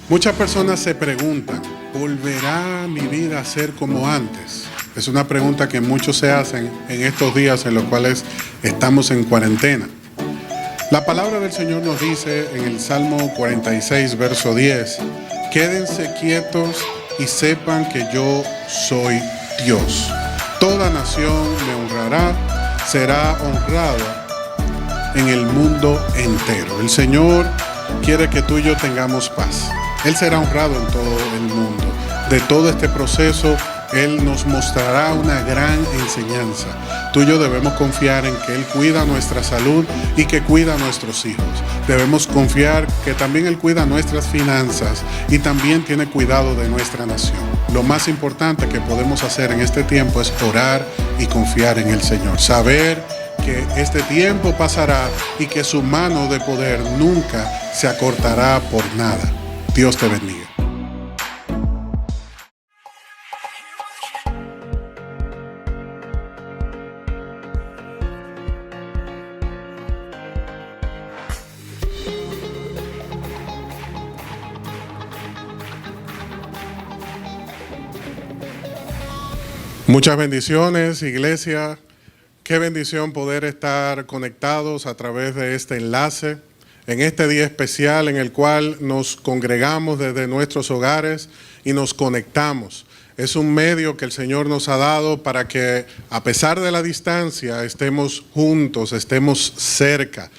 Muchas personas se preguntan, ¿volverá mi vida a ser como antes? Es una pregunta que muchos se hacen en estos días en los cuales estamos en cuarentena. La palabra del Señor nos dice en el Salmo 46, verso 10, quédense quietos y sepan que yo soy Dios. Toda nación me honrará, será honrada en el mundo entero. El Señor quiere que tú y yo tengamos paz. Él será honrado en todo el mundo. De todo este proceso, Él nos mostrará una gran enseñanza. Tú y yo debemos confiar en que Él cuida nuestra salud y que cuida a nuestros hijos. Debemos confiar que también Él cuida nuestras finanzas y también tiene cuidado de nuestra nación. Lo más importante que podemos hacer en este tiempo es orar y confiar en el Señor. Saber que este tiempo pasará y que su mano de poder nunca se acortará por nada. Dios te bendiga. Muchas bendiciones, iglesia. Qué bendición poder estar conectados a través de este enlace en este día especial en el cual nos congregamos desde nuestros hogares y nos conectamos. Es un medio que el Señor nos ha dado para que, a pesar de la distancia, estemos juntos, estemos cerca.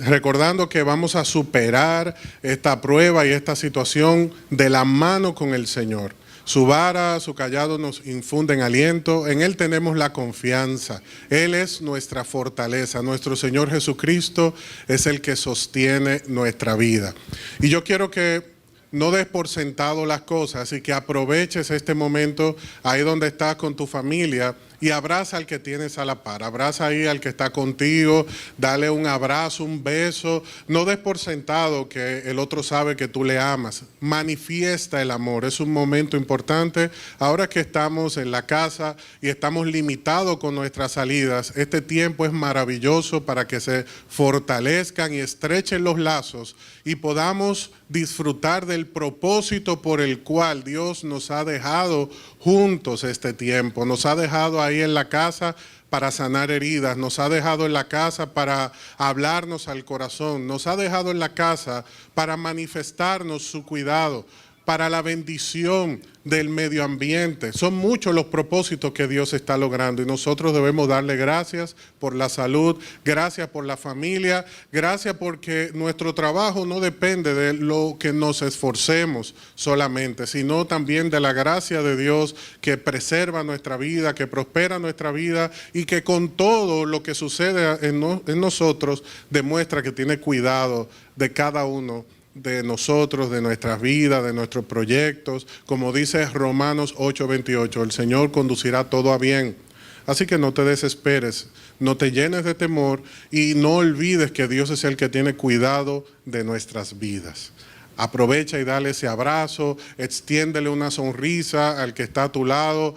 Recordando que vamos a superar esta prueba y esta situación de la mano con el Señor. Su vara, su callado nos infunden aliento. En Él tenemos la confianza. Él es nuestra fortaleza. Nuestro Señor Jesucristo es el que sostiene nuestra vida. Y yo quiero que no des por sentado las cosas y que aproveches este momento ahí donde estás con tu familia y abraza al que tienes a la par, abraza ahí al que está contigo, dale un abrazo, un beso, no des por sentado que el otro sabe que tú le amas, manifiesta el amor, es un momento importante, ahora que estamos en la casa y estamos limitados con nuestras salidas, este tiempo es maravilloso para que se fortalezcan y estrechen los lazos y podamos disfrutar del propósito por el cual Dios nos ha dejado juntos este tiempo, nos ha dejado ahí en la casa para sanar heridas, nos ha dejado en la casa para hablarnos al corazón, nos ha dejado en la casa para manifestarnos su cuidado, para la bendición del medio ambiente. Son muchos los propósitos que Dios está logrando y nosotros debemos darle gracias por la salud, gracias por la familia, gracias porque nuestro trabajo no depende de lo que nos esforcemos solamente, sino también de la gracia de Dios que preserva nuestra vida, que prospera nuestra vida y que con todo lo que sucede en nosotros demuestra que tiene cuidado de cada uno de nosotros, de nuestras vidas, de nuestros proyectos. Como dice Romanos 8:28, el Señor conducirá todo a bien. Así que no te desesperes, no te llenes de temor y no olvides que Dios es el que tiene cuidado de nuestras vidas. Aprovecha y dale ese abrazo, extiéndele una sonrisa al que está a tu lado.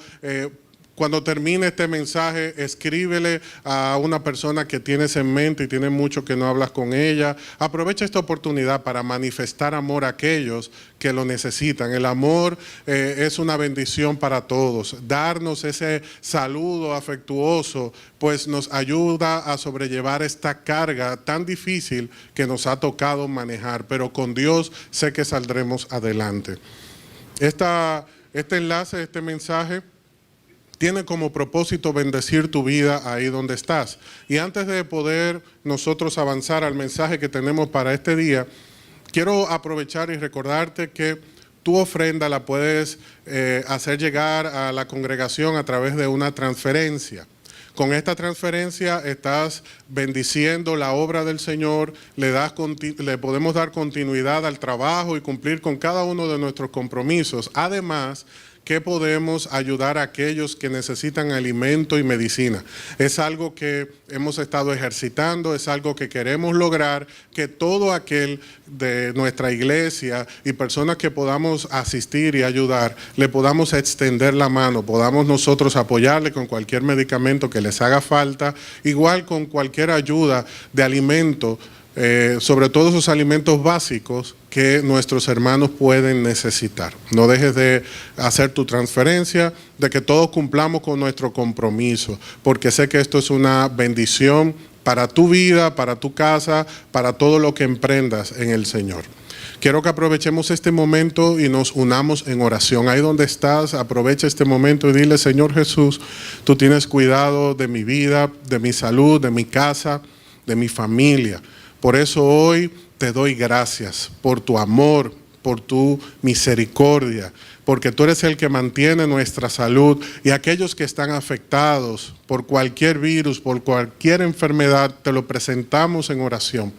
Cuando termine este mensaje, escríbele a una persona que tienes en mente y tiene mucho que no hablas con ella. Aprovecha esta oportunidad para manifestar amor a aquellos que lo necesitan. El amor es una bendición para todos. Darnos ese saludo afectuoso, pues nos ayuda a sobrellevar esta carga tan difícil que nos ha tocado manejar. Pero con Dios sé que saldremos adelante. Este enlace, este mensaje, tiene como propósito bendecir tu vida ahí donde estás. Y antes de poder nosotros avanzar al mensaje que tenemos para este día, quiero aprovechar y recordarte que tu ofrenda la puedes hacer llegar a la congregación a través de una transferencia. Con esta transferencia estás bendiciendo la obra del Señor, le podemos dar continuidad al trabajo y cumplir con cada uno de nuestros compromisos. Además, que podemos ayudar a aquellos que necesitan alimento y medicina. Es algo que hemos estado ejercitando, es algo que queremos lograr, que todo aquel de nuestra iglesia y personas que podamos asistir y ayudar, le podamos extender la mano, podamos nosotros apoyarle con cualquier medicamento que les haga falta, igual con cualquier ayuda de alimento, sobre todo esos alimentos básicos que nuestros hermanos pueden necesitar. No dejes de hacer tu transferencia, de que todos cumplamos con nuestro compromiso, porque sé que esto es una bendición para tu vida, para tu casa, para todo lo que emprendas en el Señor. Quiero que aprovechemos este momento y nos unamos en oración. Ahí donde estás, aprovecha este momento y dile: Señor Jesús, tú tienes cuidado de mi vida, de mi salud, de mi casa, de mi familia. Por eso hoy te doy gracias por tu amor, por tu misericordia, porque tú eres el que mantiene nuestra salud, y aquellos que están afectados por cualquier virus, por cualquier enfermedad, te lo presentamos en oración.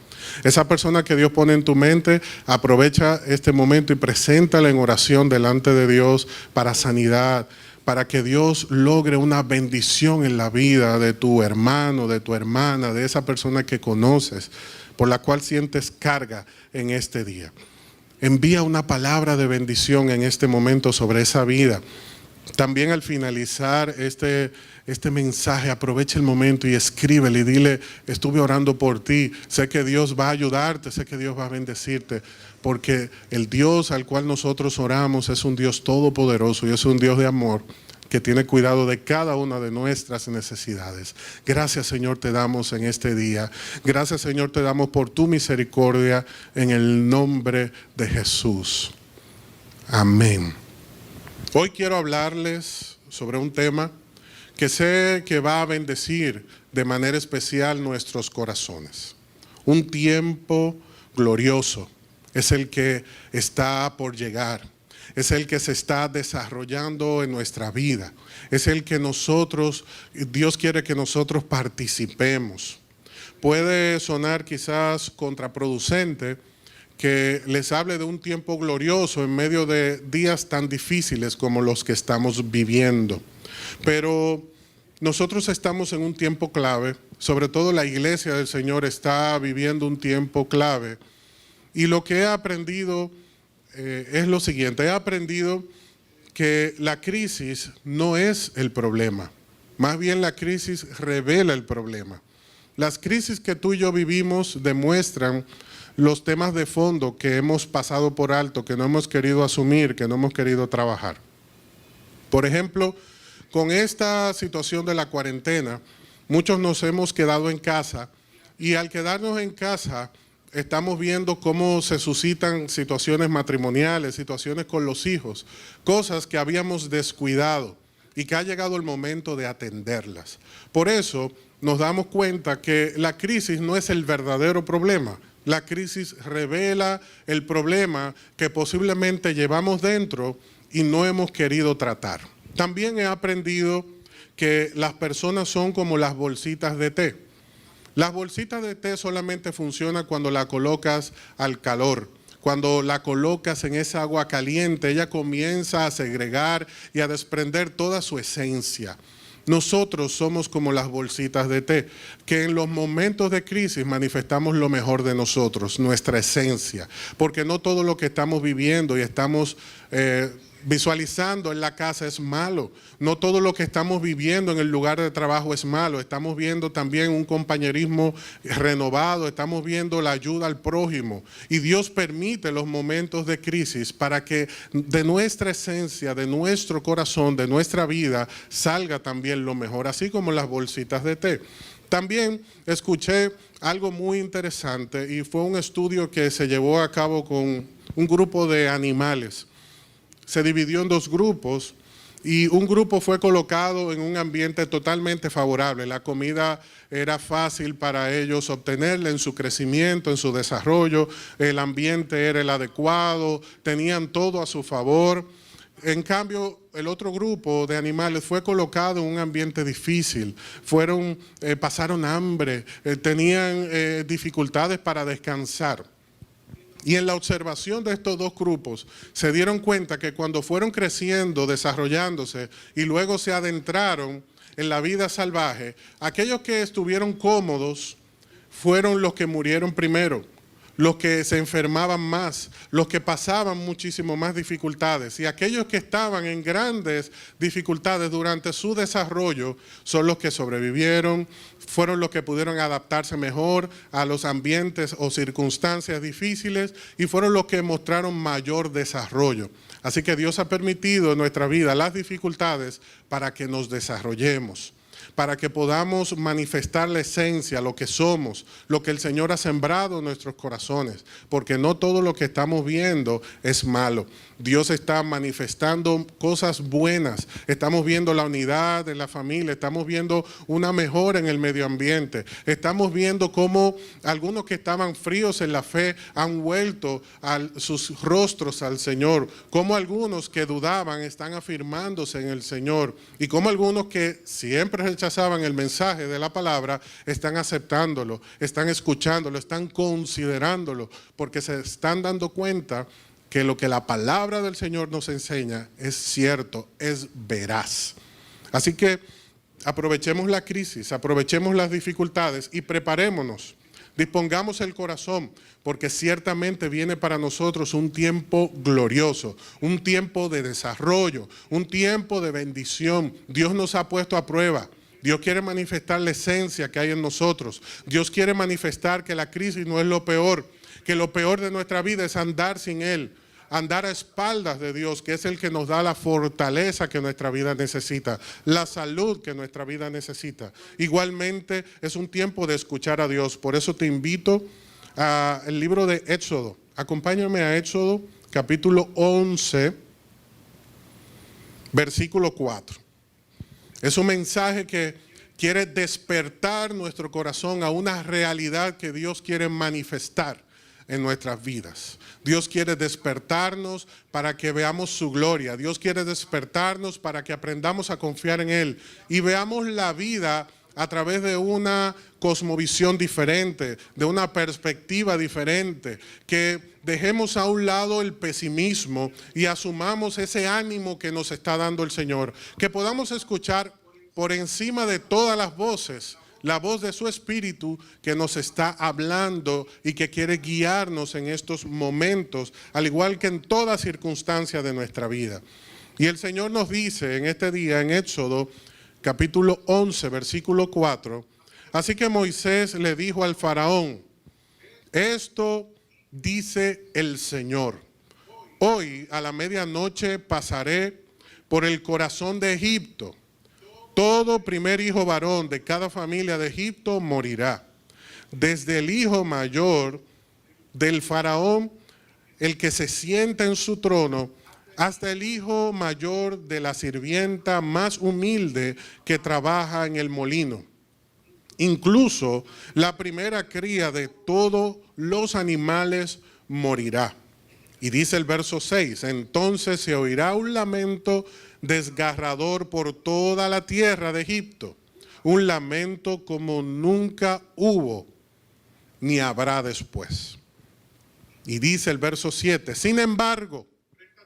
Esa persona que Dios pone en tu mente, aprovecha este momento y preséntala en oración delante de Dios para sanidad, para que Dios logre una bendición en la vida de tu hermano, de tu hermana, de esa persona que conoces, por la cual sientes carga en este día. Envía una palabra de bendición en este momento sobre esa vida. También al finalizar este mensaje, aprovecha el momento y escríbele y dile: estuve orando por ti, sé que Dios va a ayudarte, sé que Dios va a bendecirte, porque el Dios al cual nosotros oramos es un Dios todopoderoso y es un Dios de amor que tiene cuidado de cada una de nuestras necesidades. Gracias, Señor, te damos en este día. Gracias, Señor, te damos por tu misericordia en el nombre de Jesús. Amén. Hoy quiero hablarles sobre un tema que sé que va a bendecir de manera especial nuestros corazones. Un tiempo glorioso es el que está por llegar. Es el que se está desarrollando en nuestra vida. Es el que Dios quiere que nosotros participemos. Puede sonar quizás contraproducente que les hable de un tiempo glorioso en medio de días tan difíciles como los que estamos viviendo. Pero nosotros estamos en un tiempo clave, sobre todo la iglesia del Señor está viviendo un tiempo clave. Y lo que he aprendido es lo siguiente: he aprendido que la crisis no es el problema, más bien la crisis revela el problema. Las crisis que tú y yo vivimos demuestran los temas de fondo que hemos pasado por alto, que no hemos querido asumir, que no hemos querido trabajar. Por ejemplo, con esta situación de la cuarentena, muchos nos hemos quedado en casa, y al quedarnos en casa estamos viendo cómo se suscitan situaciones matrimoniales, situaciones con los hijos, cosas que habíamos descuidado y que ha llegado el momento de atenderlas. Por eso nos damos cuenta que la crisis no es el verdadero problema. La crisis revela el problema que posiblemente llevamos dentro y no hemos querido tratar. También he aprendido que las personas son como las bolsitas de té. Las bolsitas de té solamente funcionan cuando la colocas al calor. Cuando la colocas en esa agua caliente, ella comienza a segregar y a desprender toda su esencia. Nosotros somos como las bolsitas de té, que en los momentos de crisis manifestamos lo mejor de nosotros, nuestra esencia. Porque no todo lo que estamos viviendo y estamos visualizando en la casa es malo. No todo lo que estamos viviendo en el lugar de trabajo es malo. Estamos viendo también un compañerismo renovado, estamos viendo la ayuda al prójimo. Y Dios permite los momentos de crisis para que de nuestra esencia, de nuestro corazón, de nuestra vida, salga también lo mejor, así como las bolsitas de té. También escuché algo muy interesante y fue un estudio que se llevó a cabo con un grupo de animales. Se dividió en dos grupos y un grupo fue colocado en un ambiente totalmente favorable. La comida era fácil para ellos obtenerla en su crecimiento, en su desarrollo. El ambiente era el adecuado, tenían todo a su favor. En cambio, el otro grupo de animales fue colocado en un ambiente difícil. Pasaron hambre, tenían dificultades para descansar. Y en la observación de estos dos grupos se dieron cuenta que cuando fueron creciendo, desarrollándose y luego se adentraron en la vida salvaje, aquellos que estuvieron cómodos fueron los que murieron primero. los que se enfermaban más, los que pasaban muchísimo más dificultades. Y aquellos que estaban en grandes dificultades durante su desarrollo son los que sobrevivieron, fueron los que pudieron adaptarse mejor a los ambientes o circunstancias difíciles y fueron los que mostraron mayor desarrollo. Así que Dios ha permitido en nuestra vida las dificultades para que nos desarrollemos, para que podamos manifestar la esencia, lo que somos, lo que el Señor ha sembrado en nuestros corazones, porque no todo lo que estamos viendo es malo. Dios está manifestando cosas buenas, estamos viendo la unidad de la familia, estamos viendo una mejora en el medio ambiente, estamos viendo cómo algunos que estaban fríos en la fe han vuelto sus rostros al Señor, cómo algunos que dudaban están afirmándose en el Señor y cómo algunos que siempre rechazaban el mensaje de la palabra están aceptándolo, están escuchándolo, están considerándolo, porque se están dando cuenta que lo que la palabra del Señor nos enseña es cierto, es veraz. Así que aprovechemos la crisis, aprovechemos las dificultades y preparémonos, dispongamos el corazón, porque ciertamente viene para nosotros un tiempo glorioso, un tiempo de desarrollo, un tiempo de bendición. Dios nos ha puesto a prueba. Dios quiere manifestar la esencia que hay en nosotros. Dios quiere manifestar que la crisis no es lo peor, que lo peor de nuestra vida es andar sin Él, andar a espaldas de Dios, que es el que nos da la fortaleza que nuestra vida necesita, la salud que nuestra vida necesita. Igualmente es un tiempo de escuchar a Dios. Por eso te invito al libro de Éxodo. Acompáñame a Éxodo, capítulo 11, versículo 4. Es un mensaje que quiere despertar nuestro corazón a una realidad que Dios quiere manifestar en nuestras vidas. Dios quiere despertarnos para que veamos su gloria. Dios quiere despertarnos para que aprendamos a confiar en Él y veamos la vida a través de una cosmovisión diferente, de una perspectiva diferente, que dejemos a un lado el pesimismo y asumamos ese ánimo que nos está dando el Señor, que podamos escuchar por encima de todas las voces la voz de su Espíritu que nos está hablando y que quiere guiarnos en estos momentos, al igual que en toda circunstancia de nuestra vida. Y el Señor nos dice en este día, en Éxodo, capítulo 11, versículo 4, así que Moisés le dijo al faraón, esto dice el Señor, hoy a la medianoche pasaré por el corazón de Egipto. Todo primer hijo varón de cada familia de Egipto morirá. Desde el hijo mayor del faraón, el que se sienta en su trono, hasta el hijo mayor de la sirvienta más humilde que trabaja en el molino. Incluso la primera cría de todos los animales morirá. Y dice el verso 6, entonces se oirá un lamento desgarrador por toda la tierra de Egipto, un lamento como nunca hubo ni habrá después. Y dice el verso 7, sin embargo,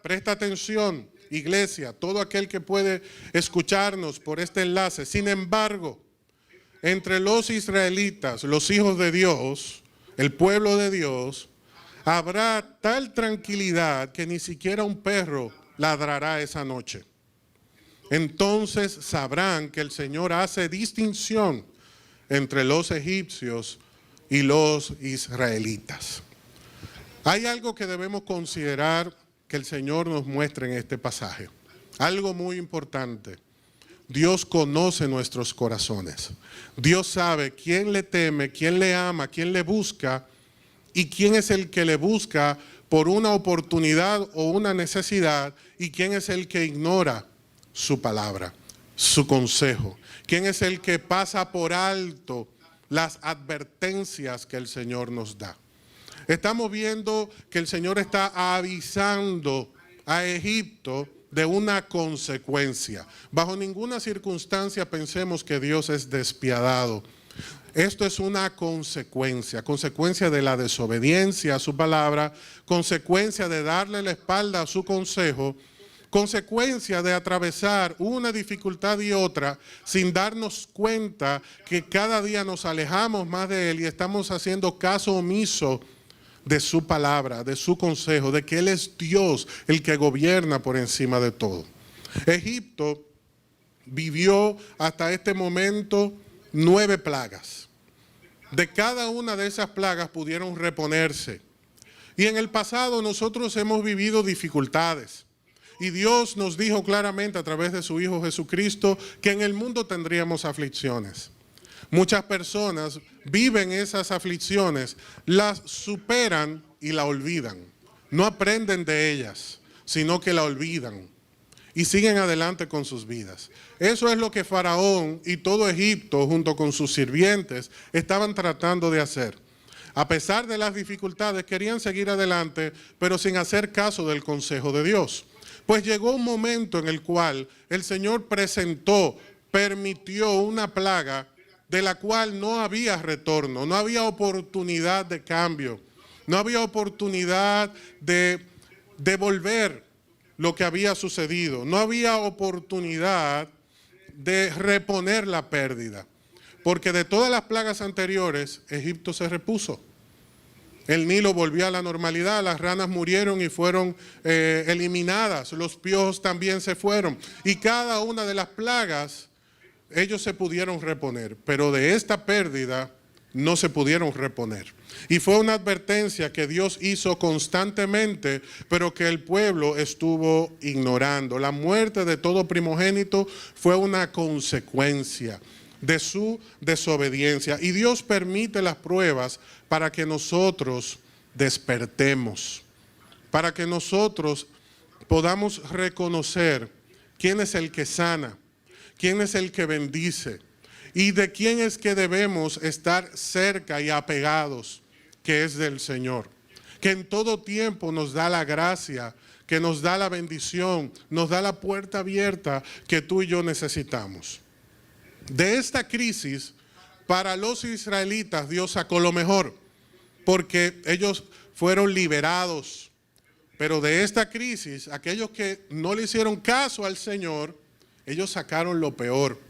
presta atención, iglesia, todo aquel que puede escucharnos por este enlace, sin embargo, entre los israelitas, los hijos de Dios, el pueblo de Dios, habrá tal tranquilidad que ni siquiera un perro ladrará esa noche. Entonces sabrán que el Señor hace distinción entre los egipcios y los israelitas. Hay algo que debemos considerar que el Señor nos muestra en este pasaje. Algo muy importante. Dios conoce nuestros corazones. Dios sabe quién le teme, quién le ama, quién le busca y quién es el que le busca por una oportunidad o una necesidad y quién es el que ignora su palabra, su consejo. ¿Quién es el que pasa por alto las advertencias que el Señor nos da? Estamos viendo que el Señor está avisando a Egipto de una consecuencia. Bajo ninguna circunstancia pensemos que Dios es despiadado. Esto es una consecuencia de la desobediencia a su palabra, consecuencia de darle la espalda a su consejo, consecuencia de atravesar una dificultad y otra sin darnos cuenta que cada día nos alejamos más de Él y estamos haciendo caso omiso de su palabra, de su consejo, de que Él es Dios, el que gobierna por encima de todo. Egipto vivió hasta este momento 9 plagas. De cada una de esas plagas pudieron reponerse. Y en el pasado nosotros hemos vivido dificultades. Y Dios nos dijo claramente a través de su Hijo Jesucristo que en el mundo tendríamos aflicciones. Muchas personas viven esas aflicciones, las superan y la olvidan. No aprenden de ellas, sino que la olvidan y siguen adelante con sus vidas. Eso es lo que Faraón y todo Egipto, junto con sus sirvientes, estaban tratando de hacer. A pesar de las dificultades, querían seguir adelante, pero sin hacer caso del consejo de Dios. Pues llegó un momento en el cual el Señor permitió una plaga de la cual no había retorno, no había oportunidad de cambio, no había oportunidad de devolver lo que había sucedido, no había oportunidad de reponer la pérdida, porque de todas las plagas anteriores, Egipto se repuso. El Nilo volvió a la normalidad, las ranas murieron y fueron eliminadas, los piojos también se fueron, y cada una de las plagas ellos se pudieron reponer, pero de esta pérdida no se pudieron reponer. Y fue una advertencia que Dios hizo constantemente, pero que el pueblo estuvo ignorando. La muerte de todo primogénito fue una consecuencia de su desobediencia. Y Dios permite las pruebas para que nosotros despertemos, para que nosotros podamos reconocer quién es el que sana, quién es el que bendice y de quién es que debemos estar cerca y apegados, que es del Señor, que en todo tiempo nos da la gracia, que nos da la bendición, nos da la puerta abierta que tú y yo necesitamos. De esta crisis, para los israelitas, Dios sacó lo mejor, porque ellos fueron liberados. Pero de esta crisis, aquellos que no le hicieron caso al Señor, ellos sacaron lo peor,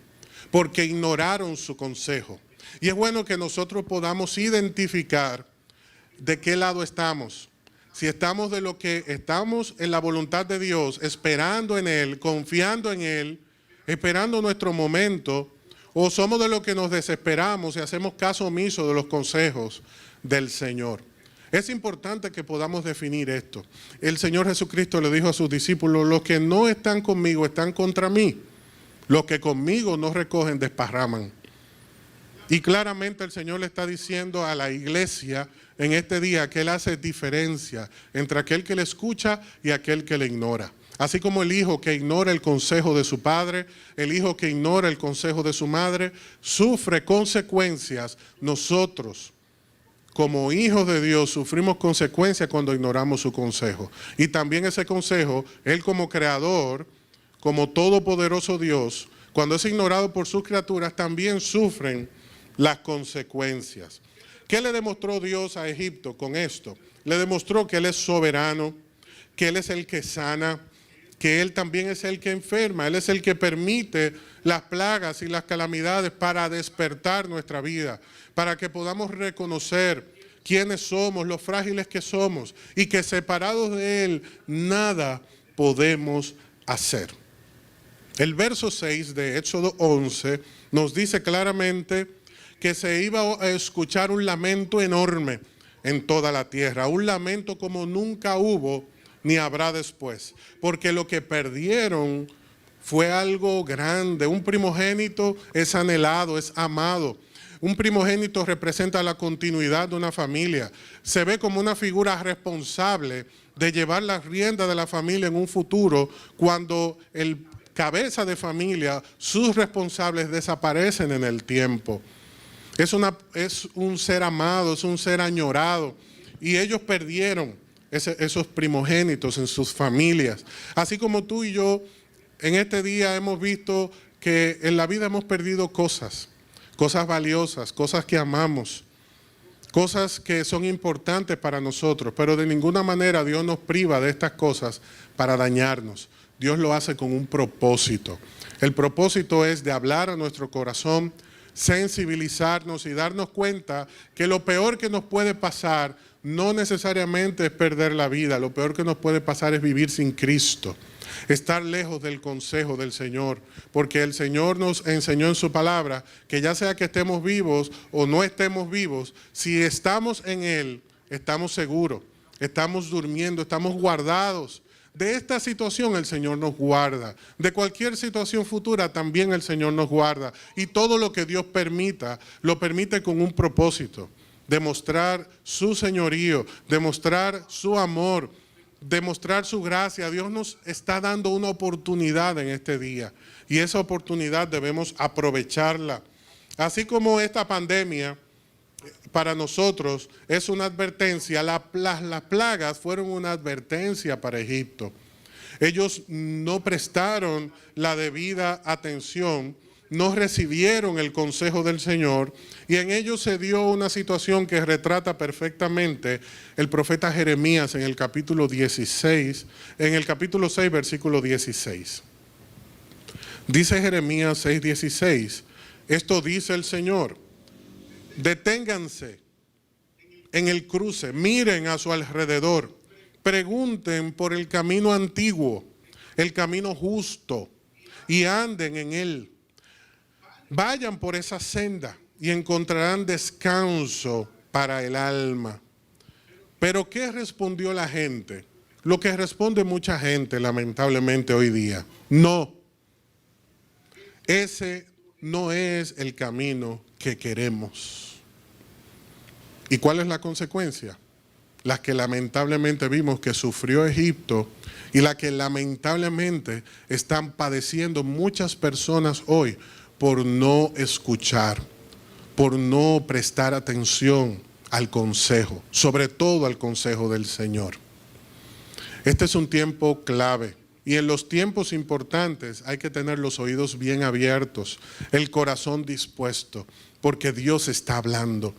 porque ignoraron su consejo. Y es bueno que nosotros podamos identificar de qué lado estamos. Si estamos de lo que estamos en la voluntad de Dios, esperando en Él, confiando en Él, esperando nuestro momento, o somos de lo que nos desesperamos y hacemos caso omiso de los consejos del Señor. Es importante que podamos definir esto. El Señor Jesucristo le dijo a sus discípulos: los que no están conmigo están contra mí. Los que conmigo no recogen, desparraman. Y claramente el Señor le está diciendo a la iglesia en este día que Él hace diferencia entre aquel que le escucha y aquel que le ignora. Así como el hijo que ignora el consejo de su padre, el hijo que ignora el consejo de su madre, sufre consecuencias. Nosotros, como hijos de Dios, sufrimos consecuencias cuando ignoramos su consejo. Y también ese consejo, Él como creador, como todopoderoso Dios, cuando es ignorado por sus criaturas, también sufren las consecuencias. ¿Qué le demostró Dios a Egipto con esto? Le demostró que Él es soberano, que Él es el que sana, que Él también es el que enferma. Él es el que permite las plagas y las calamidades para despertar nuestra vida, para que podamos reconocer quiénes somos, los frágiles que somos, y que separados de Él nada podemos hacer. El verso 6 de Éxodo 11 nos dice claramente que se iba a escuchar un lamento enorme en toda la tierra, un lamento como nunca hubo ni habrá después, porque lo que perdieron fue algo grande. Un primogénito es anhelado, es amado. Un primogénito representa la continuidad de una familia. Se ve como una figura responsable de llevar las riendas de la familia en un futuro cuando el cabeza de familia, sus responsables desaparecen en el tiempo. Es un ser amado, es un ser añorado, y ellos perdieron esos primogénitos en sus familias. Así como tú y yo en este día hemos visto que en la vida hemos perdido cosas valiosas, cosas que amamos, cosas que son importantes para nosotros, pero de ninguna manera Dios nos priva de estas cosas para dañarnos. Dios lo hace con un propósito. El propósito es de hablar a nuestro corazón, sensibilizarnos y darnos cuenta que lo peor que nos puede pasar no necesariamente es perder la vida. Lo peor que nos puede pasar es vivir sin Cristo, estar lejos del consejo del Señor, porque el Señor nos enseñó en su palabra que ya sea que estemos vivos o no estemos vivos, si estamos en Él, estamos seguros, estamos durmiendo, estamos guardados. De esta situación el Señor nos guarda. De cualquier situación futura también el Señor nos guarda. Y todo lo que Dios permita, lo permite con un propósito. Demostrar su señorío, demostrar su amor, demostrar su gracia. Dios nos está dando una oportunidad en este día. Y esa oportunidad debemos aprovecharla. Así como esta pandemia para nosotros es una advertencia, las plagas fueron una advertencia para Egipto. Ellos no prestaron la debida atención, no recibieron el consejo del Señor, y en ellos se dio una situación que retrata perfectamente el profeta Jeremías en el capítulo 16, en el capítulo 6, versículo 16. Dice Jeremías 6:16, esto dice el Señor: deténganse en el cruce, miren a su alrededor, pregunten por el camino antiguo, el camino justo, y anden en él. Vayan por esa senda y encontrarán descanso para el alma. Pero ¿qué respondió la gente? Lo que responde mucha gente, lamentablemente, hoy día: no, ese no es el camino que queremos. ¿Y cuál es la consecuencia? La que lamentablemente vimos que sufrió Egipto y la que lamentablemente están padeciendo muchas personas hoy por no escuchar, por no prestar atención al consejo, sobre todo al consejo del Señor. Este es un tiempo clave. Y en los tiempos importantes hay que tener los oídos bien abiertos, el corazón dispuesto, porque Dios está hablando.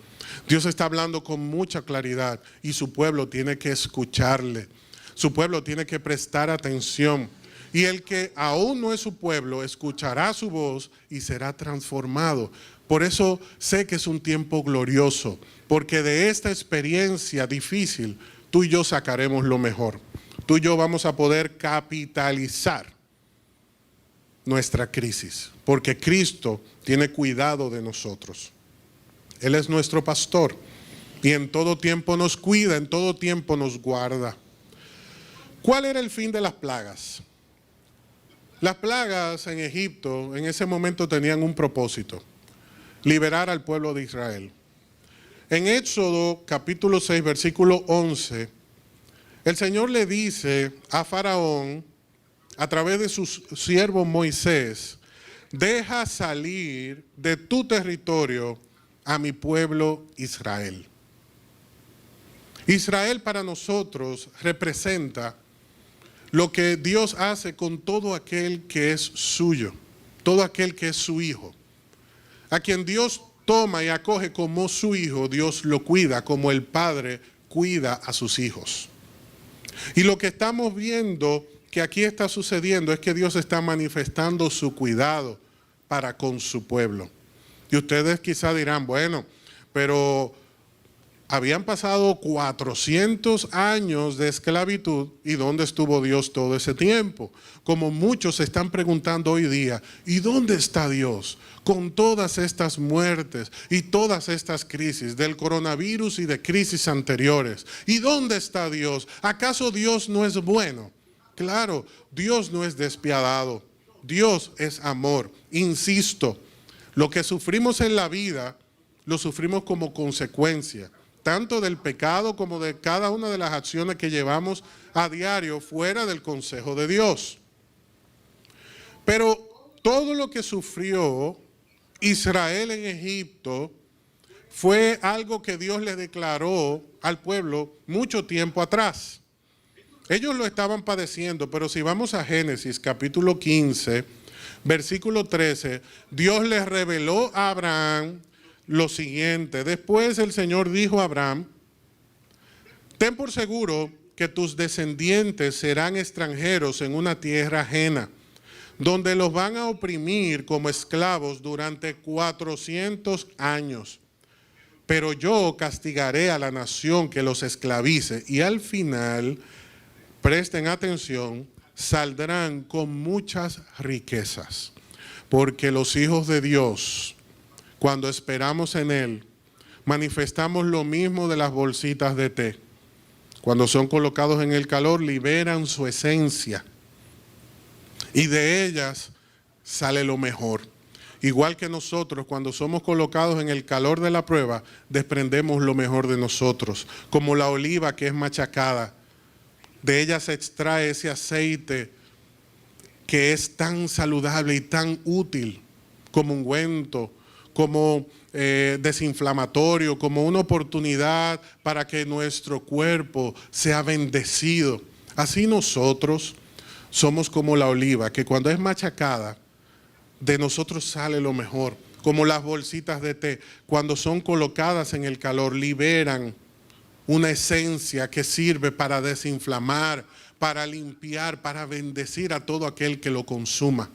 Dios está hablando con mucha claridad y su pueblo tiene que escucharle. Su pueblo tiene que prestar atención. Y el que aún no es su pueblo escuchará su voz y será transformado. Por eso sé que es un tiempo glorioso, porque de esta experiencia difícil tú y yo sacaremos lo mejor. Tú y yo vamos a poder capitalizar nuestra crisis, porque Cristo tiene cuidado de nosotros. Él es nuestro pastor y en todo tiempo nos cuida, en todo tiempo nos guarda. ¿Cuál era el fin de las plagas? Las plagas en Egipto en ese momento tenían un propósito: liberar al pueblo de Israel. En Éxodo capítulo 6, versículo 11, el Señor le dice a Faraón, a través de su siervo Moisés: deja salir de tu territorio a mi pueblo Israel. Israel para nosotros representa lo que Dios hace con todo aquel que es suyo, todo aquel que es su hijo. A quien Dios toma y acoge como su hijo, Dios lo cuida como el padre cuida a sus hijos. Y lo que estamos viendo que aquí está sucediendo es que Dios está manifestando su cuidado para con su pueblo. Y ustedes quizá dirán, bueno, pero habían pasado 400 años de esclavitud, ¿y dónde estuvo Dios todo ese tiempo? Como muchos se están preguntando hoy día, ¿y dónde está Dios con todas estas muertes y todas estas crisis del coronavirus y de crisis anteriores? ¿Y dónde está Dios? ¿Acaso Dios no es bueno? Claro, Dios no es despiadado, Dios es amor. Insisto, lo que sufrimos en la vida, lo sufrimos como consecuencia tanto del pecado como de cada una de las acciones que llevamos a diario fuera del consejo de Dios. Pero todo lo que sufrió Israel en Egipto fue algo que Dios le declaró al pueblo mucho tiempo atrás. Ellos lo estaban padeciendo, pero si vamos a Génesis capítulo 15, versículo 13, Dios les reveló a Abraham lo siguiente: después el Señor dijo a Abraham, ten por seguro que tus descendientes serán extranjeros en una tierra ajena, donde los van a oprimir como esclavos durante 400 años. pero yo castigaré a la nación que los esclavice. Y al final, presten atención, saldrán con muchas riquezas. Porque los hijos de Dios, cuando esperamos en Él, manifestamos lo mismo de las bolsitas de té. Cuando son colocados en el calor, liberan su esencia. Y de ellas sale lo mejor. Igual que nosotros, cuando somos colocados en el calor de la prueba, desprendemos lo mejor de nosotros. Como la oliva que es machacada. De ella se extrae ese aceite que es tan saludable y tan útil como ungüento, como desinflamatorio, como una oportunidad para que nuestro cuerpo sea bendecido. Así nosotros somos como la oliva, que cuando es machacada, de nosotros sale lo mejor. Como las bolsitas de té, cuando son colocadas en el calor, liberan una esencia que sirve para desinflamar, para limpiar, para bendecir a todo aquel que lo consuma.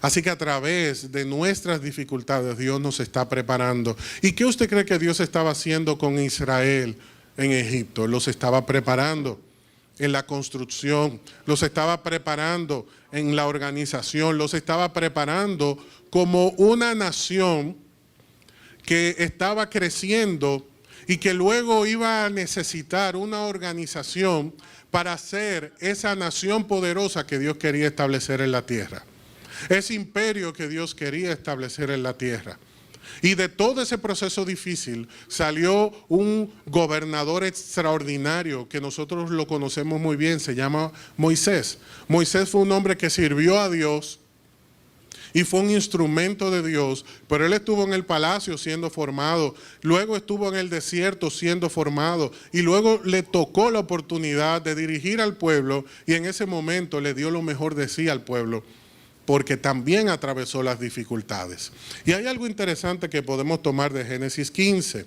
Así que a través de nuestras dificultades Dios nos está preparando. ¿Y qué usted cree que Dios estaba haciendo con Israel en Egipto? Los estaba preparando en la construcción, los estaba preparando en la organización, los estaba preparando como una nación que estaba creciendo y que luego iba a necesitar una organización para ser esa nación poderosa que Dios quería establecer en la tierra. Ese imperio que Dios quería establecer en la tierra. Y de todo ese proceso difícil salió un gobernador extraordinario que nosotros lo conocemos muy bien, se llama Moisés. Moisés fue un hombre que sirvió a Dios y fue un instrumento de Dios, pero él estuvo en el palacio siendo formado, luego estuvo en el desierto siendo formado y luego le tocó la oportunidad de dirigir al pueblo y en ese momento le dio lo mejor de sí al pueblo, porque también atravesó las dificultades. Y hay algo interesante que podemos tomar de Génesis 15.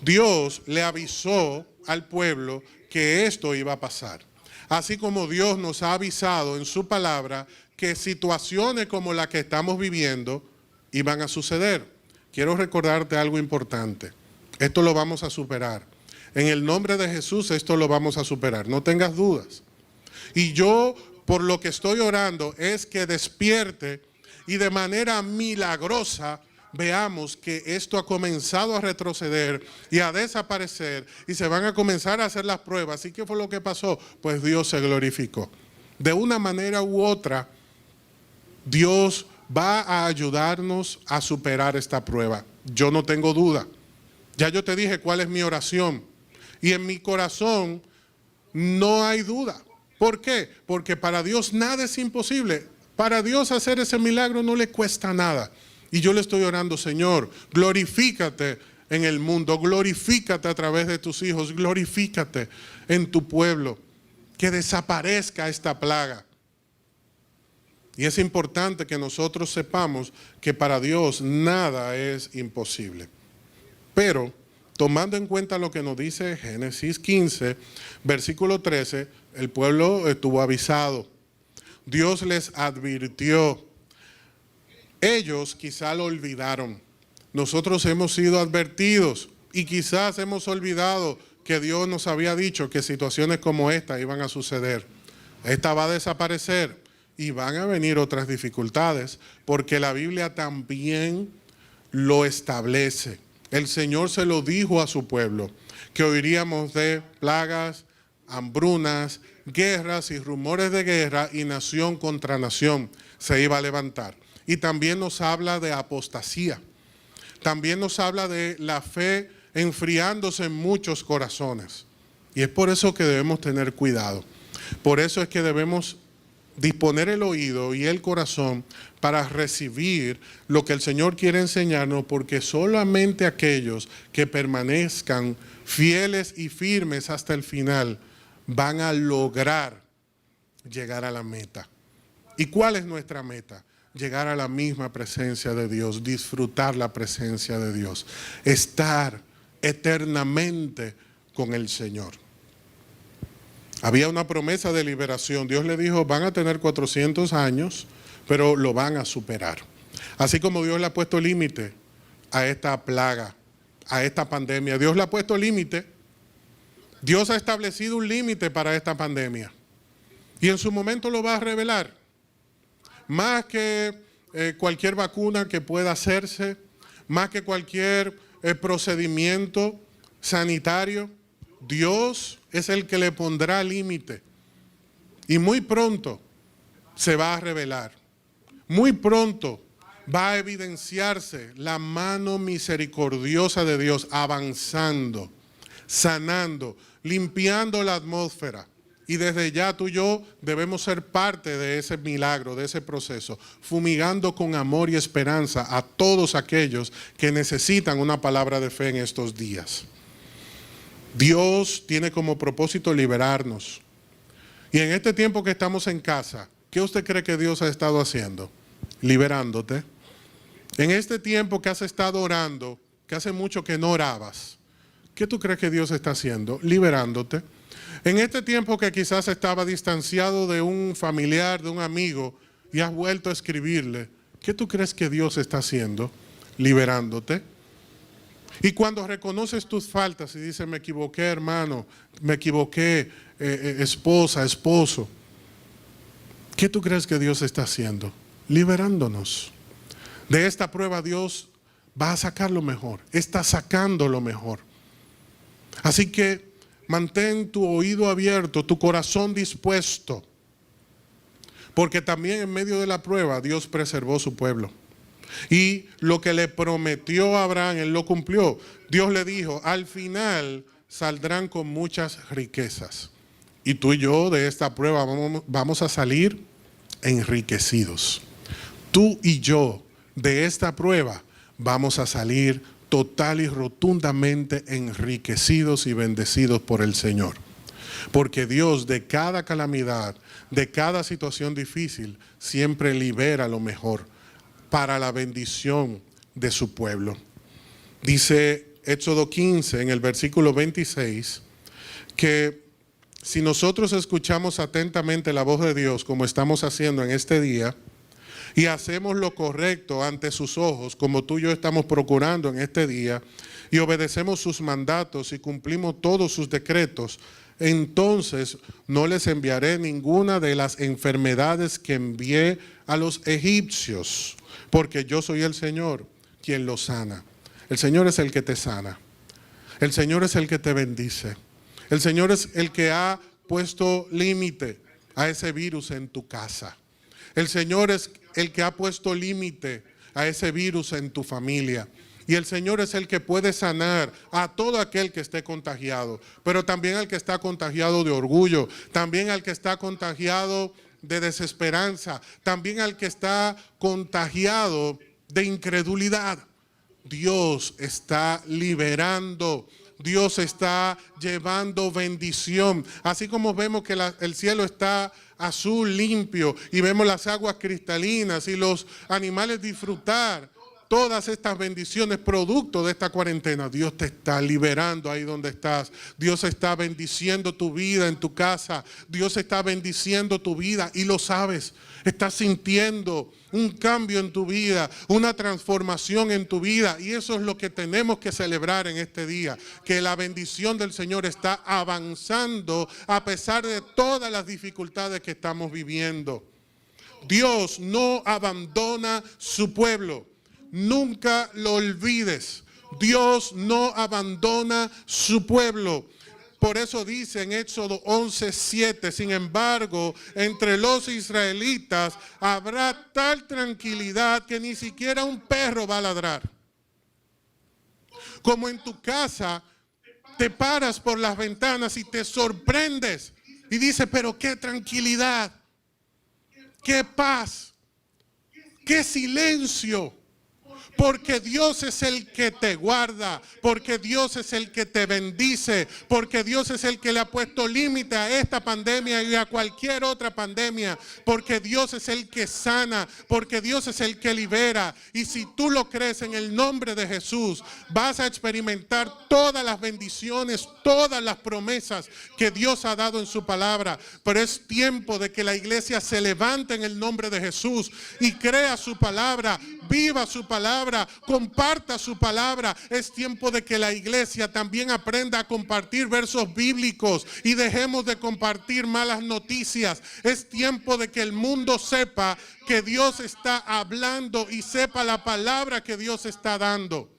Dios le avisó al pueblo que esto iba a pasar. Así como Dios nos ha avisado en su palabra que situaciones como la que estamos viviendo iban a suceder. Quiero recordarte algo importante. Esto lo vamos a superar. En el nombre de Jesús esto lo vamos a superar. No tengas dudas. Y yo, por lo que estoy orando, es que despierte y de manera milagrosa veamos que esto ha comenzado a retroceder y a desaparecer y se van a comenzar a hacer las pruebas. ¿Y qué fue lo que pasó? Pues Dios se glorificó. De una manera u otra, Dios va a ayudarnos a superar esta prueba. Yo no tengo duda. Ya yo te dije cuál es mi oración. Y en mi corazón no hay duda. ¿Por qué? Porque para Dios nada es imposible. Para Dios hacer ese milagro no le cuesta nada. Y yo le estoy orando, Señor, glorifícate en el mundo, glorifícate a través de tus hijos, glorifícate en tu pueblo, que desaparezca esta plaga. Y es importante que nosotros sepamos que para Dios nada es imposible. Pero, tomando en cuenta lo que nos dice Génesis 15, versículo 13, el pueblo estuvo avisado. Dios les advirtió. Ellos quizá lo olvidaron. Nosotros hemos sido advertidos y quizás hemos olvidado que Dios nos había dicho que situaciones como esta iban a suceder. Esta va a desaparecer y van a venir otras dificultades porque la Biblia también lo establece. El Señor se lo dijo a su pueblo, que oiríamos de plagas, hambrunas, guerras y rumores de guerra y nación contra nación se iba a levantar. Y también nos habla de apostasía. También nos habla de la fe enfriándose en muchos corazones. Y es por eso que debemos tener cuidado. Por eso es que debemos disponer el oído y el corazón para recibir lo que el Señor quiere enseñarnos, porque solamente aquellos que permanezcan fieles y firmes hasta el final van a lograr llegar a la meta. ¿Y cuál es nuestra meta? Llegar a la misma presencia de Dios, disfrutar la presencia de Dios, estar eternamente con el Señor. Había una promesa de liberación. Dios le dijo, van a tener 400 años, pero lo van a superar. Así como Dios le ha puesto límite a esta plaga, a esta pandemia. Dios le ha puesto límite. Dios ha establecido un límite para esta pandemia. Y en su momento lo va a revelar. Más que cualquier vacuna que pueda hacerse, más que cualquier procedimiento sanitario, Dios es el que le pondrá límite. Y muy pronto se va a revelar. Muy pronto va a evidenciarse la mano misericordiosa de Dios avanzando, sanando, limpiando la atmósfera. Y desde ya tú y yo debemos ser parte de ese milagro, de ese proceso, fumigando con amor y esperanza a todos aquellos que necesitan una palabra de fe en estos días. Dios tiene como propósito liberarnos. Y en este tiempo que estamos en casa, ¿qué usted cree que Dios ha estado haciendo? Liberándote. En este tiempo que has estado orando, que hace mucho que no orabas, ¿qué tú crees que Dios está haciendo? Liberándote. En este tiempo que quizás estaba distanciado de un familiar, de un amigo, y has vuelto a escribirle, ¿qué tú crees que Dios está haciendo? Liberándote. Y cuando reconoces tus faltas y dices, me equivoqué hermano, me equivoqué esposa, esposo, ¿qué tú crees que Dios está haciendo? Liberándonos. De esta prueba Dios va a sacar lo mejor, está sacando lo mejor. Así que mantén tu oído abierto, tu corazón dispuesto, porque también en medio de la prueba Dios preservó su pueblo. Y lo que le prometió a Abraham, él lo cumplió. Dios le dijo, al final saldrán con muchas riquezas. Y tú y yo de esta prueba vamos a salir enriquecidos. Tú y yo de esta prueba vamos a salir total y rotundamente enriquecidos y bendecidos por el Señor. Porque Dios de cada calamidad, de cada situación difícil, siempre libera lo mejor para la bendición de su pueblo. Dice Éxodo 15 en el versículo 26 que si nosotros escuchamos atentamente la voz de Dios como estamos haciendo en este día y hacemos lo correcto ante sus ojos como tú y yo estamos procurando en este día y obedecemos sus mandatos y cumplimos todos sus decretos, entonces no les enviaré ninguna de las enfermedades que envié a los egipcios, porque yo soy el Señor quien los sana. El Señor es el que te sana. El Señor es el que te bendice. El Señor es el que ha puesto límite a ese virus en tu casa. El Señor es el que ha puesto límite a ese virus en tu familia. Y el Señor es el que puede sanar a todo aquel que esté contagiado, pero también al que está contagiado de orgullo, también al que está contagiado de desesperanza, también al que está contagiado de incredulidad. Dios está liberando, Dios está llevando bendición. Así como vemos que el cielo está azul, limpio, y vemos las aguas cristalinas y los animales disfrutar todas estas bendiciones producto de esta cuarentena. Dios te está liberando ahí donde estás. Dios está bendiciendo tu vida en tu casa. Dios está bendiciendo tu vida y lo sabes. Estás sintiendo un cambio en tu vida, una transformación en tu vida. Y eso es lo que tenemos que celebrar en este día. Que la bendición del Señor está avanzando a pesar de todas las dificultades que estamos viviendo. Dios no abandona su pueblo. Nunca lo olvides. Dios no abandona su pueblo. Por eso dice en Éxodo 11:7, sin embargo, entre los israelitas habrá tal tranquilidad que ni siquiera un perro va a ladrar. Como en tu casa, te paras por las ventanas y te sorprendes y dices, pero qué tranquilidad, qué paz, qué silencio. Porque Dios es el que te guarda, porque Dios es el que te bendice, porque Dios es el que le ha puesto límite a esta pandemia y a cualquier otra pandemia, porque Dios es el que sana, porque Dios es el que libera. Y si tú lo crees en el nombre de Jesús, vas a experimentar todas las bendiciones, todas las promesas que Dios ha dado en su palabra. Pero es tiempo de que la iglesia se levante en el nombre de Jesús y crea su palabra, viva su palabra palabra, comparta su palabra. Es tiempo de que la iglesia también aprenda a compartir versos bíblicos y dejemos de compartir malas noticias. Es tiempo de que el mundo sepa que Dios está hablando y sepa la palabra que Dios está dando.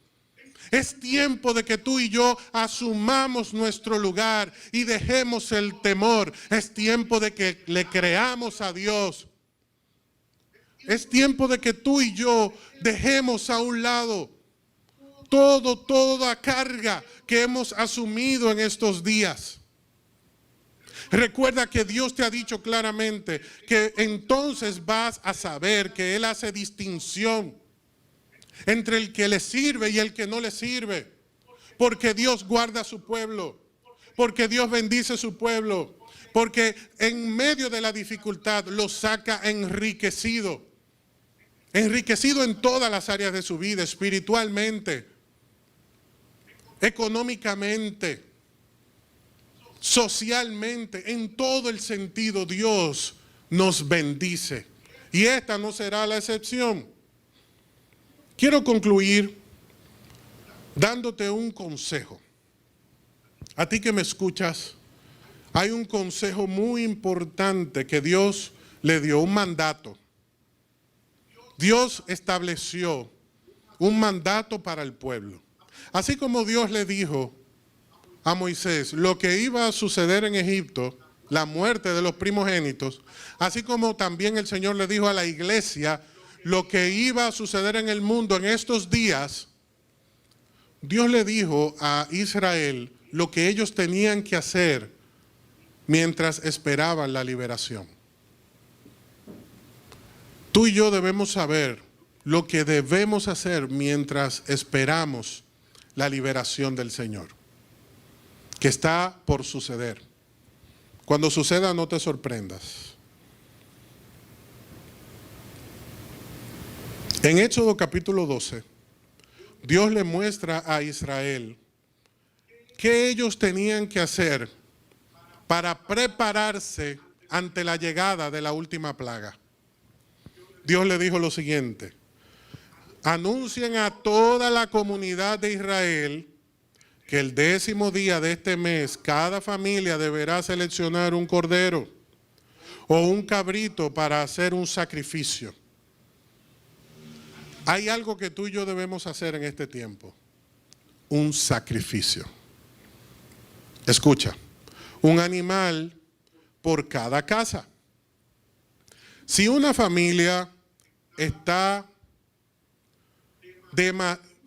Es tiempo de que tú y yo asumamos nuestro lugar y dejemos el temor. Es tiempo de que le creamos a Dios. Es tiempo de que tú y yo dejemos a un lado toda carga que hemos asumido en estos días. Recuerda que Dios te ha dicho claramente que entonces vas a saber que Él hace distinción entre el que le sirve y el que no le sirve. Porque Dios guarda a su pueblo. Porque Dios bendice a su pueblo. Porque en medio de la dificultad lo saca enriquecido. Enriquecido en todas las áreas de su vida, espiritualmente, económicamente, socialmente, en todo el sentido. Dios nos bendice. Y esta no será la excepción. Quiero concluir dándote un consejo. A ti que me escuchas, hay un consejo muy importante que Dios le dio, un mandato. Dios estableció un mandato para el pueblo. Así como Dios le dijo a Moisés lo que iba a suceder en Egipto, la muerte de los primogénitos, así como también el Señor le dijo a la iglesia lo que iba a suceder en el mundo en estos días, Dios le dijo a Israel lo que ellos tenían que hacer mientras esperaban la liberación. Tú y yo debemos saber lo que debemos hacer mientras esperamos la liberación del Señor, que está por suceder. Cuando suceda, no te sorprendas. En Éxodo capítulo 12, Dios le muestra a Israel qué ellos tenían que hacer para prepararse ante la llegada de la última plaga. Dios le dijo lo siguiente: anuncien a toda la comunidad de Israel que el 10º día de este mes cada familia deberá seleccionar un cordero o un cabrito para hacer un sacrificio. Hay algo que tú y yo debemos hacer en este tiempo: un sacrificio. Escucha, un animal por cada casa. Si una familia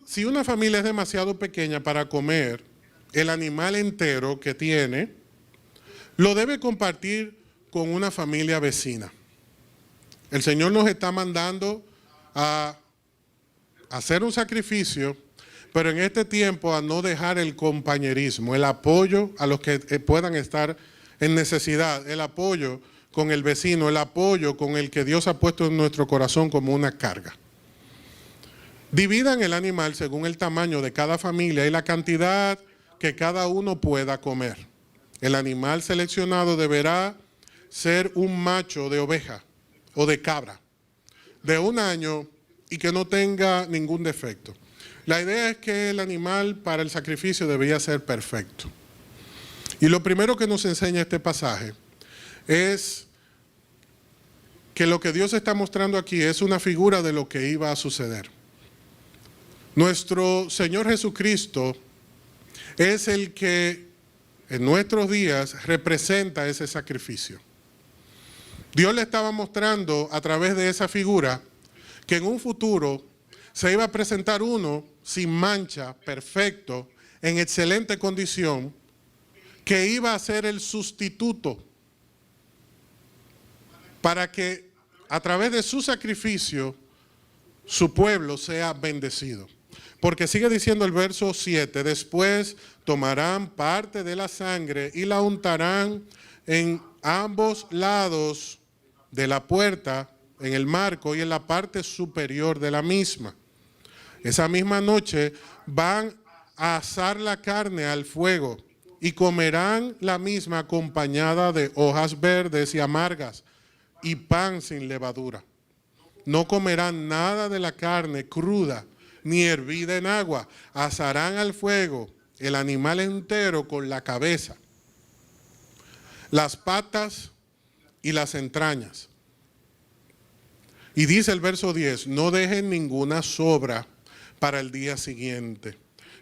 si una familia es demasiado pequeña para comer el animal entero que tiene, lo debe compartir con una familia vecina. El Señor nos está mandando a hacer un sacrificio, pero en este tiempo a no dejar el compañerismo, el apoyo a los que puedan estar en necesidad, el apoyo con el vecino, el apoyo con el que Dios ha puesto en nuestro corazón como una carga. Dividan el animal según el tamaño de cada familia y la cantidad que cada uno pueda comer. El animal seleccionado deberá ser un macho de oveja o de cabra de 1 año y que no tenga ningún defecto. La idea es que el animal para el sacrificio debía ser perfecto. Y lo primero que nos enseña este pasaje es que lo que Dios está mostrando aquí es una figura de lo que iba a suceder. Nuestro Señor Jesucristo es el que en nuestros días representa ese sacrificio. Dios le estaba mostrando a través de esa figura que en un futuro se iba a presentar uno sin mancha, perfecto, en excelente condición, que iba a ser el sustituto para que a través de su sacrificio su pueblo sea bendecido. Porque sigue diciendo el verso 7, después tomarán parte de la sangre y la untarán en ambos lados de la puerta, en el marco y en la parte superior de la misma. Esa misma noche van a asar la carne al fuego y comerán la misma acompañada de hojas verdes y amargas y pan sin levadura. No comerán nada de la carne cruda ni hervida en agua. Asarán al fuego el animal entero con la cabeza, las patas y las entrañas. Y dice el verso 10, no dejen ninguna sobra para el día siguiente.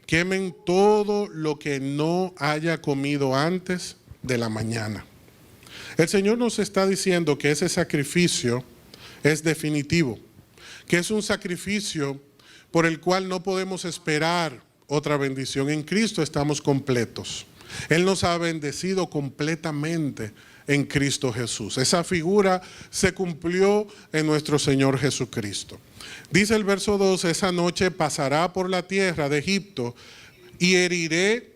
Quemen todo lo que no haya comido antes de la mañana. El Señor nos está diciendo que ese sacrificio es definitivo, que es un sacrificio por el cual no podemos esperar otra bendición. En Cristo estamos completos. Él nos ha bendecido completamente en Cristo Jesús. Esa figura se cumplió en nuestro Señor Jesucristo. Dice el verso 2, esa noche pasará por la tierra de Egipto y heriré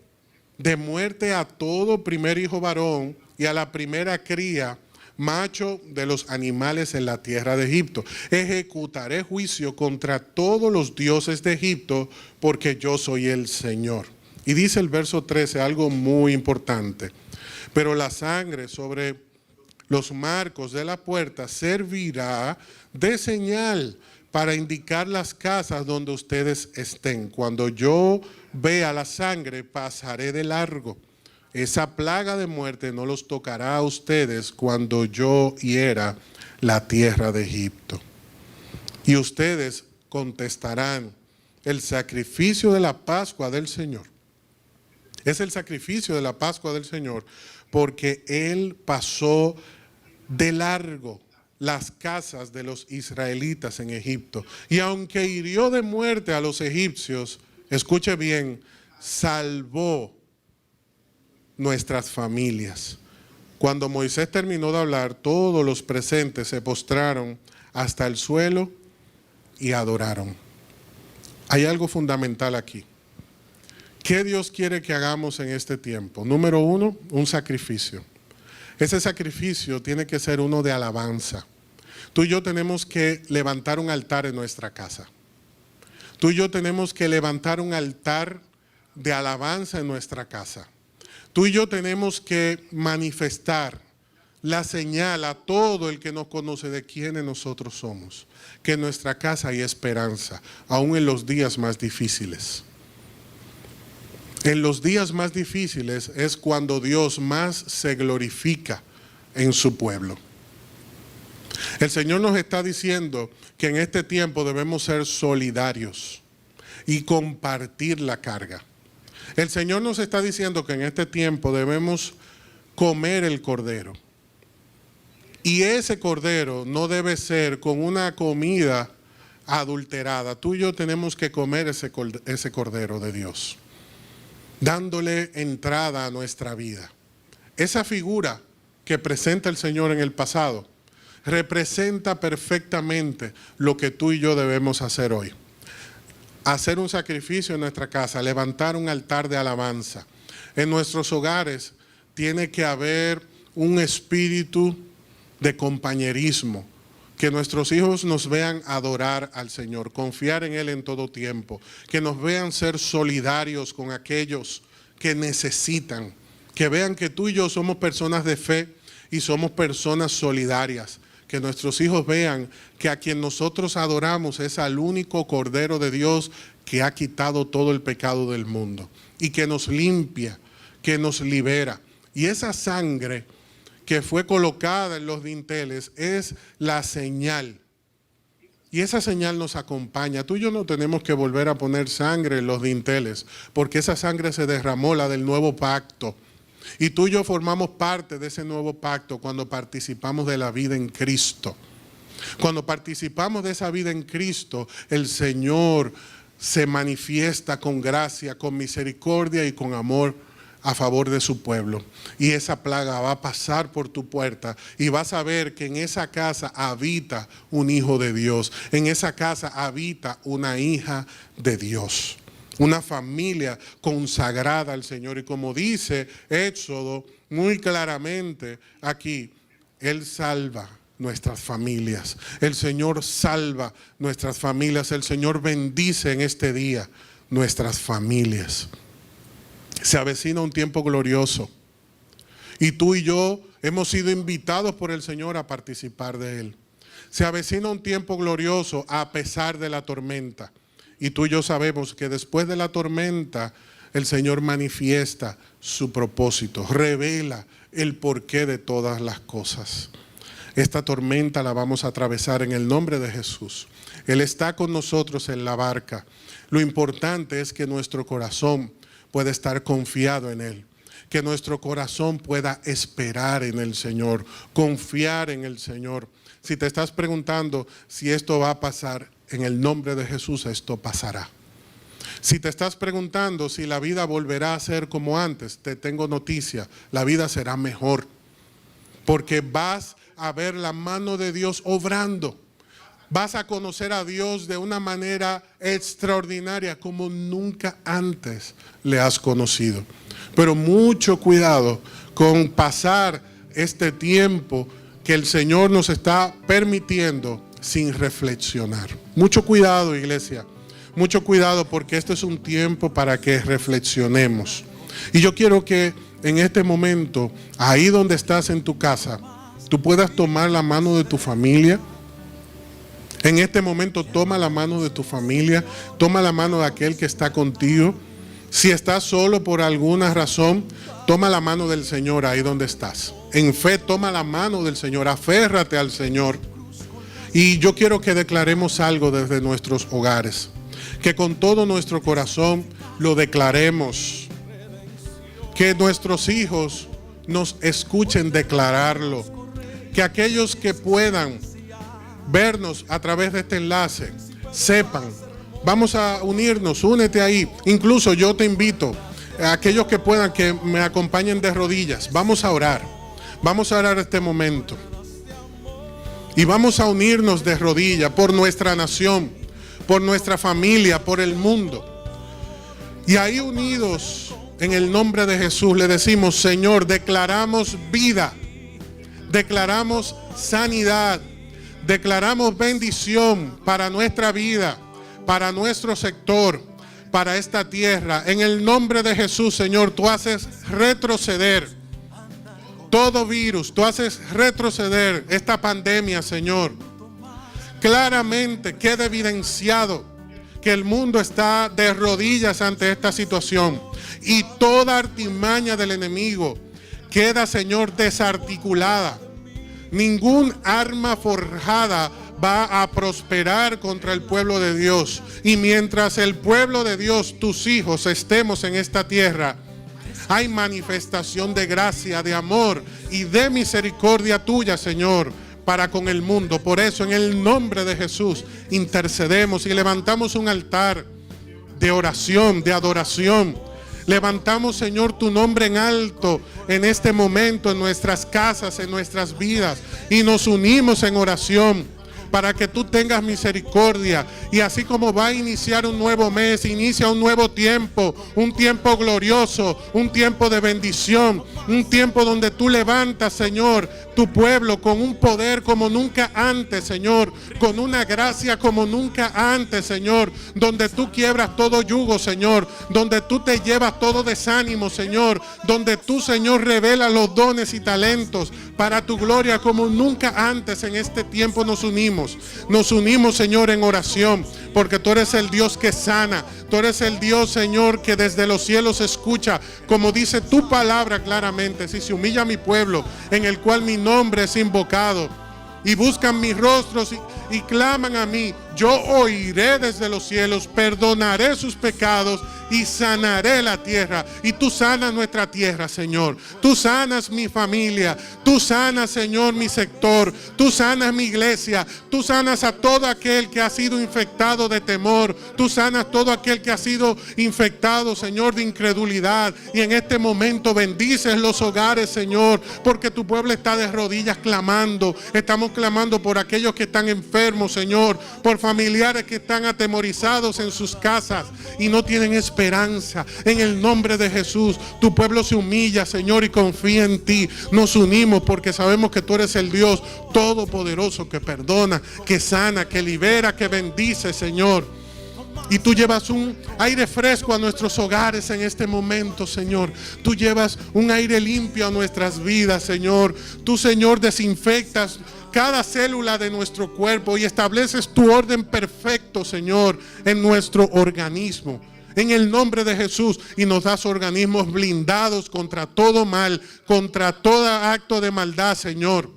de muerte a todo primer hijo varón y a la primera cría macho de los animales en la tierra de Egipto. Ejecutaré juicio contra todos los dioses de Egipto, porque yo soy el Señor. Y dice el verso 13 algo muy importante. Pero la sangre sobre los marcos de la puerta servirá de señal para indicar las casas donde ustedes estén. Cuando yo vea la sangre, pasaré de largo. Esa plaga de muerte no los tocará a ustedes cuando yo hiera la tierra de Egipto. Y ustedes contestarán, el sacrificio de la Pascua del Señor. Es el sacrificio de la Pascua del Señor, porque Él pasó de largo las casas de los israelitas en Egipto. Y aunque hirió de muerte a los egipcios, escuche bien, salvó nuestras familias. Cuando Moisés terminó de hablar, todos los presentes se postraron hasta el suelo y adoraron. Hay algo fundamental aquí. ¿Qué Dios quiere que hagamos en este tiempo? Número uno, un sacrificio. Ese sacrificio tiene que ser uno de alabanza. Tú y yo tenemos que levantar un altar en nuestra casa. Tú y yo tenemos que levantar un altar de alabanza en nuestra casa. Tú y yo tenemos que manifestar la señal a todo el que nos conoce de quiénes nosotros somos. Que en nuestra casa hay esperanza, aún en los días más difíciles. En los días más difíciles es cuando Dios más se glorifica en su pueblo. El Señor nos está diciendo que en este tiempo debemos ser solidarios y compartir la carga. El Señor nos está diciendo que en este tiempo debemos comer el cordero. Y ese cordero no debe ser con una comida adulterada. Tú y yo tenemos que comer ese cordero de Dios, dándole entrada a nuestra vida. Esa figura que presenta el Señor en el pasado representa perfectamente lo que tú y yo debemos hacer hoy. Hacer un sacrificio en nuestra casa, levantar un altar de alabanza. En nuestros hogares tiene que haber un espíritu de compañerismo, que nuestros hijos nos vean adorar al Señor, confiar en Él en todo tiempo, que nos vean ser solidarios con aquellos que necesitan, que vean que tú y yo somos personas de fe y somos personas solidarias, que nuestros hijos vean que a quien nosotros adoramos es al único Cordero de Dios que ha quitado todo el pecado del mundo y que nos limpia, que nos libera. Y esa sangre que fue colocada en los dinteles es la señal. Y esa señal nos acompaña. Tú y yo no tenemos que volver a poner sangre en los dinteles, porque esa sangre se derramó, la del nuevo pacto. Y tú y yo formamos parte de ese nuevo pacto cuando participamos de la vida en Cristo. Cuando participamos de esa vida en Cristo, el Señor se manifiesta con gracia, con misericordia y con amor a favor de su pueblo. Y esa plaga va a pasar por tu puerta y vas a ver que en esa casa habita un hijo de Dios. En esa casa habita una hija de Dios. Una familia consagrada al Señor. Y como dice Éxodo muy claramente aquí, Él salva nuestras familias. El Señor salva nuestras familias. El Señor bendice en este día nuestras familias. Se avecina un tiempo glorioso. Y tú y yo hemos sido invitados por el Señor a participar de Él. Se avecina un tiempo glorioso a pesar de la tormenta. Y tú y yo sabemos que después de la tormenta, el Señor manifiesta su propósito, revela el porqué de todas las cosas. Esta tormenta la vamos a atravesar en el nombre de Jesús. Él está con nosotros en la barca. Lo importante es que nuestro corazón pueda estar confiado en Él, que nuestro corazón pueda esperar en el Señor, confiar en el Señor. Si te estás preguntando si esto va a pasar, en el nombre de Jesús esto pasará. Si te estás preguntando si la vida volverá a ser como antes, te tengo noticia, la vida será mejor, porque vas a ver la mano de Dios obrando. Vas a conocer a Dios de una manera extraordinaria como nunca antes le has conocido. Pero mucho cuidado con pasar este tiempo que el Señor nos está permitiendo sin reflexionar. Mucho cuidado, iglesia. Mucho cuidado, porque este es un tiempo para que reflexionemos. Y yo quiero que en este momento, ahí donde estás en tu casa, tú puedas tomar la mano de tu familia. En este momento toma la mano de tu familia, toma la mano de aquel que está contigo. Si estás solo por alguna razón, toma la mano del Señor ahí donde estás. En fe, toma la mano del Señor, aférrate al Señor. Y yo quiero que declaremos algo desde nuestros hogares, que con todo nuestro corazón lo declaremos, que nuestros hijos nos escuchen declararlo, que aquellos que puedan vernos a través de este enlace sepan. Vamos a unirnos, únete ahí. Incluso yo te invito a aquellos que puedan que me acompañen de rodillas. Vamos a orar este momento. Y vamos a unirnos de rodillas por nuestra nación, por nuestra familia, por el mundo. Y ahí unidos en el nombre de Jesús le decimos: Señor, declaramos vida, declaramos sanidad, declaramos bendición para nuestra vida, para nuestro sector, para esta tierra. En el nombre de Jesús, Señor, tú haces retroceder todo virus, tú haces retroceder esta pandemia, Señor. Claramente queda evidenciado que el mundo está de rodillas ante esta situación, y toda artimaña del enemigo queda, Señor, desarticulada. Ningún arma forjada va a prosperar contra el pueblo de Dios. Y mientras el pueblo de Dios, tus hijos, estemos en esta tierra, hay manifestación de gracia, de amor y de misericordia tuya, Señor, para con el mundo. Por eso, en el nombre de Jesús, intercedemos y levantamos un altar de oración, de adoración. Levantamos, Señor, tu nombre en alto en este momento, en nuestras casas, en nuestras vidas, y nos unimos en oración para que tú tengas misericordia. Y así como va a iniciar un nuevo mes, inicia un nuevo tiempo, un tiempo glorioso, un tiempo de bendición, un tiempo donde tú levantas, Señor, tu pueblo con un poder como nunca antes, Señor, con una gracia como nunca antes, Señor, donde tú quiebras todo yugo, Señor, donde tú te llevas todo desánimo, Señor, donde tú, Señor, revelas los dones y talentos para tu gloria como nunca antes. En este tiempo nos unimos, Señor, en oración, porque tú eres el Dios que sana, tú eres el Dios, Señor, que desde los cielos escucha, como dice tu palabra claramente: si se humilla mi pueblo, en el cual mi nombre es invocado, y buscan mis rostros y claman a mí, yo oiré desde los cielos, perdonaré sus pecados y sanaré la tierra. Y tú sanas nuestra tierra, Señor. Tú sanas mi familia. Tú sanas, Señor, mi sector. Tú sanas mi iglesia. Tú sanas a todo aquel que ha sido infectado de temor. Tú sanas todo aquel que ha sido infectado, Señor, de incredulidad. Y en este momento bendices los hogares, Señor, porque tu pueblo está de rodillas clamando. Estamos clamando por aquellos que están enfermos, Señor, por familiares que están atemorizados en sus casas y no tienen esperanza. En el nombre de Jesús, tu pueblo se humilla, Señor, y confía en ti. Nos unimos porque sabemos que tú eres el Dios todopoderoso, que perdona, que sana, que libera, que bendice, Señor. Y tú llevas un aire fresco a nuestros hogares en este momento, Señor. Tú llevas un aire limpio a nuestras vidas, Señor. Tú, Señor, desinfectas cada célula de nuestro cuerpo y estableces tu orden perfecto, Señor, en nuestro organismo. En el nombre de Jesús, y nos das organismos blindados contra todo mal, contra todo acto de maldad, Señor.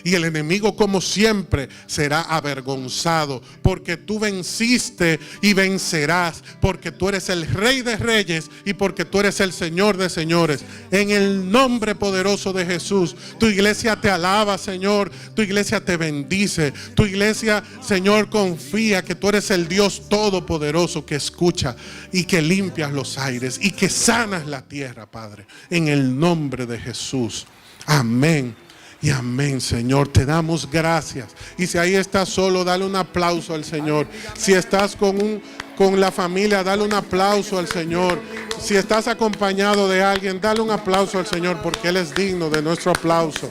Y el enemigo, como siempre, será avergonzado, porque tú venciste y vencerás, porque tú eres el Rey de Reyes y porque tú eres el Señor de Señores. En el nombre poderoso de Jesús, tu iglesia te alaba, Señor, tu iglesia te bendice, tu iglesia, Señor, confía que tú eres el Dios todopoderoso que escucha y que limpias los aires y que sanas la tierra, Padre, en el nombre de Jesús. Amén. Y amén, Señor, te damos gracias. Y si ahí estás solo, dale un aplauso al Señor. Si estás con la familia, dale un aplauso al Señor. Si estás acompañado de alguien, dale un aplauso al Señor, porque Él es digno de nuestro aplauso.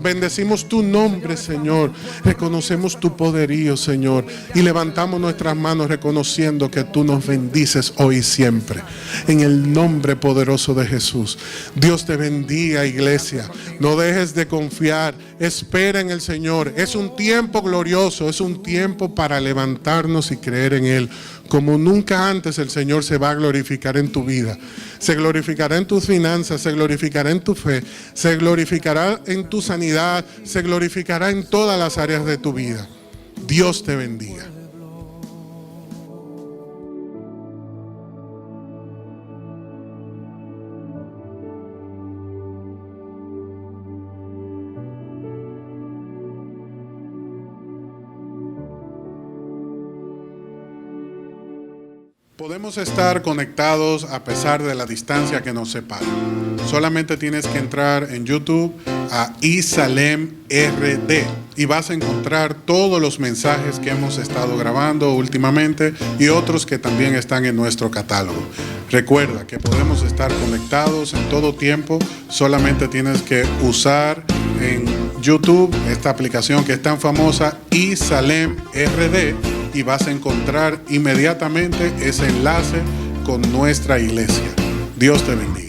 Bendecimos tu nombre, Señor. Reconocemos tu poderío, Señor. Y levantamos nuestras manos reconociendo que tú nos bendices hoy y siempre. En el nombre poderoso de Jesús. Dios te bendiga, iglesia. No dejes de confiar. Espera en el Señor. Es un tiempo glorioso. Es un tiempo para levantarnos y creer en Él. Como nunca antes el Señor se va a glorificar en tu vida. Se glorificará en tus finanzas, se glorificará en tu fe, se glorificará en tu sanidad, se glorificará en todas las áreas de tu vida. Dios te bendiga. Podemos estar conectados a pesar de la distancia que nos separa. Solamente tienes que entrar en YouTube a iSalem RD y vas a encontrar todos los mensajes que hemos estado grabando últimamente y otros que también están en nuestro catálogo. Recuerda que podemos estar conectados en todo tiempo. Solamente tienes que usar en YouTube esta aplicación que es tan famosa, iSalem RD, y vas a encontrar inmediatamente ese enlace con nuestra iglesia. Dios te bendiga.